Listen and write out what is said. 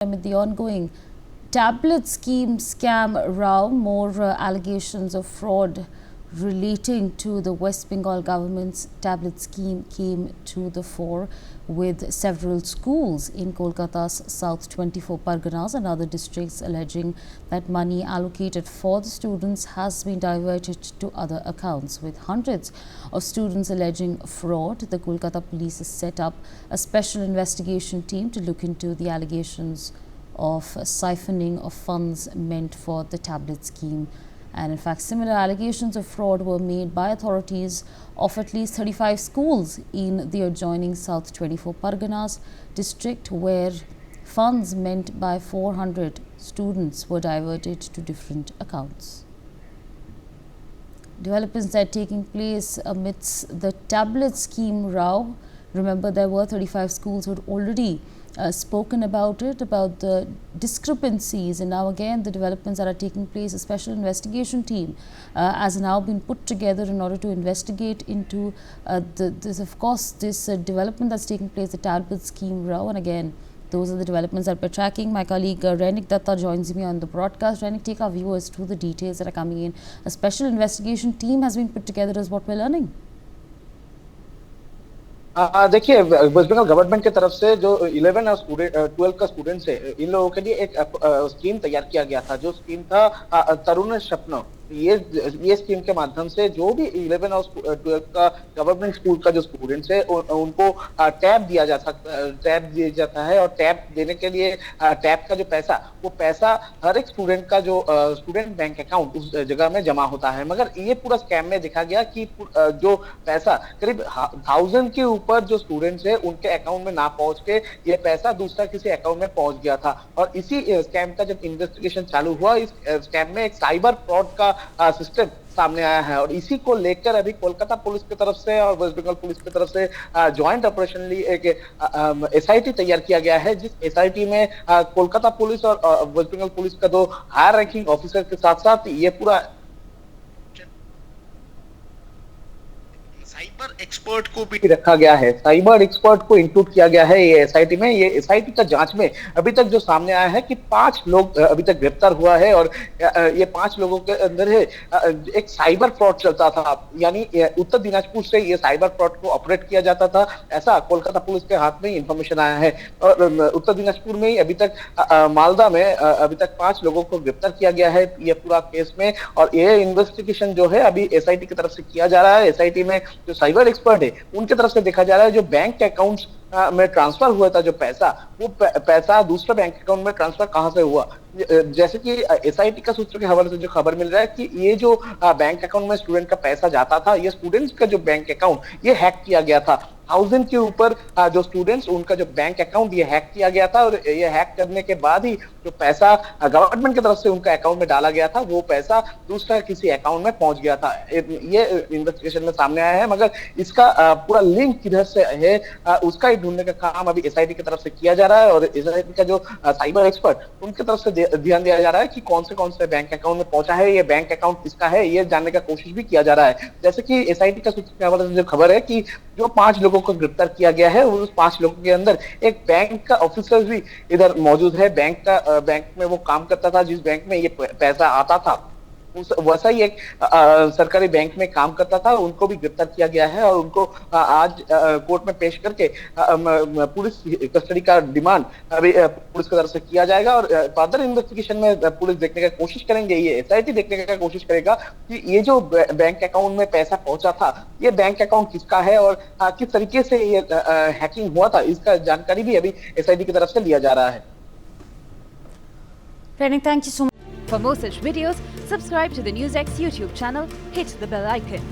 Amid the ongoing tablet scheme scam row, more allegations of fraud relating to the West Bengal government's tablet scheme came to the fore, with several schools in Kolkata's South 24 Parganas and other districts alleging that money allocated for the students has been diverted to other accounts. With hundreds of students alleging fraud, the Kolkata police has set up a special investigation team to look into the allegations of siphoning of funds meant for the tablet scheme. And in fact, similar allegations of fraud were made by authorities of at least 35 schools in the adjoining South 24 Parganas district, where funds meant by 400 students were diverted to different accounts. Developments that are taking place amidst the tablet scheme row. Remember, there were 35 schools who had already spoken about it, about the discrepancies, and now again the developments that are taking place. A special investigation team has now been put together in order to investigate into this development that's taking place, the tablet scheme row. And again, those are the developments that we're tracking. My colleague Rainik Datta joins me on the broadcast. Rainik, take our viewers through the details that are coming in. A special investigation team has been put together, is what we're learning. देखिए, waste Bengal government की तरफ से जो 11 और 12 का students है, इन लोगों के लिए एक स्कीम तैयार किया गया था, जो स्कीम था तरुण स्वप्न। ये स्कीम के माध्यम से जो भी 11 और 12 का गवर्नमेंट स्कूल का जो स्टूडेंट्स है, उनको टैब दिया जाता है, और टैब देने के लिए टैब का जो पैसा, वो पैसा हर एक स्टूडेंट का जो स्टूडेंट बैंक अकाउंट उस जगह में जमा होता है। मगर ये पूरा स्कैम में देखा गया कि जो पैसा करीब 1000 के ऊपर जो स्टूडेंट्स है उनके अकाउंट में ना पहुंच के ये पैसा दूसरा किसी अकाउंट में पहुंच गया था। और इसी स्कैम का जब इन्वेस्टिगेशन चालू हुआ, इस स्कैम में एक साइबर फ्रॉड का सिस्टम सामने आया है, और इसी को लेकर अभी कोलकाता पुलिस की तरफ से और वेस्ट बंगाल पुलिस की तरफ से ज्वाइंट ऑपरेशनली एक एसआईटी तैयार किया गया है, जिस एसआईटी में कोलकाता पुलिस और वेस्ट बंगाल पुलिस का दो हायर रैंकिंग ऑफिसर के साथ साथ ये पूरा साइबर एक्सपर्ट को भी रखा गया है। साइबर एक्सपर्ट को इंक्लूड किया गया है ये एसआईटी में। ये एसआईटी का जांच में अभी तक जो सामने आया है कि 5 लोग अभी तक गिरफ्तार हुआ है, और ये 5 लोगों के अंदर है एक साइबर फ्रॉड चलता था, यानी उत्तर दिनाजपुर से ये साइबर फ्रॉड को ऑपरेट किया जाता था, ऐसा कोलकाता पुलिस के हाथ में इंफॉर्मेशन आया है। और उत्तर दिनाजपुर में ही अभी तक मालदा में अभी तक 5 लोगों को गिरफ्तार किया गया है ये पूरा केस में। और ये इन्वेस्टिगेशन जो है अभी एसआईटी की तरफ से किया जा रहा है। एसआईटी में जो साइबर एक्सपर्ट है उनकी तरफ से देखा जा रहा है जो बैंक अकाउंट्स में ट्रांसफर हुआ था, जो पैसा, वो पैसा दूसरे बैंक अकाउंट में ट्रांसफर कहां से हुआ। जैसे कि एसआईटी का सूत्र के हवाले से जो खबर मिल रहा है कि ये जो बैंक अकाउंट में स्टूडेंट का पैसा जाता था, ये स्टूडेंट्स का जो बैंक अकाउंट ये हैक किया गया था। 1000 के ऊपर जो स्टूडेंट्स, उनका जो बैंक अकाउंट ये हैक किया गया था, और ये हैक करने के बाद ही जो पैसा गवर्नमेंट की तरफ से उनका अकाउंट में डाला गया था, वो पैसा दूसरा किसी अकाउंट में पहुंच गया था। ये इन्वेस्टिगेशन में सामने आया है, मगर इसका पूरा लिंक किधर से है उसका ही ढूंढने का काम अभी एसआईटी की तरफ से किया जा रहा है। और एसआईटी का जो साइबर एक्सपर्ट, उनकी तरफ से ध्यान दिया जा रहा है कि कौन से बैंक अकाउंट में पहुंचा है, ये बैंक अकाउंट किसका है, ये जानने का कोशिश भी किया जा रहा है। जैसे कि एसआईटी का सूत्र के हवाले से जो खबर है कि जो 5 लोगों को गिरफ्तार किया गया है, उस 5 लोगों के अंदर एक बैंक का ऑफिसर भी इधर मौजूद है। बैंक में वो काम करता था, जिस बैंक में ये पैसा आता था वैसा ही एक सरकारी बैंक में काम करता था, उनको भी गिरफ्तार किया गया है। और उनको आज कोर्ट में पेश करके पुलिस कस्टडी का डिमांड अभी पुलिस की तरफ से किया जाएगा। और फर्दर इन्वेस्टिगेशन में पुलिस देखने का कोशिश करेंगे, ये एसआईटी देखने का कोशिश करेगा कि ये जो बैंक अकाउंट में पैसा पहुंचा था, ये बैंक अकाउंट किसका है और किस तरीके से ये हैकिंग हुआ था, इसका जानकारी भी अभी एसआईटी की तरफ से लिया जा रहा है। Thank you so much. For more such videos, subscribe to the NewsX YouTube channel, hit the bell icon.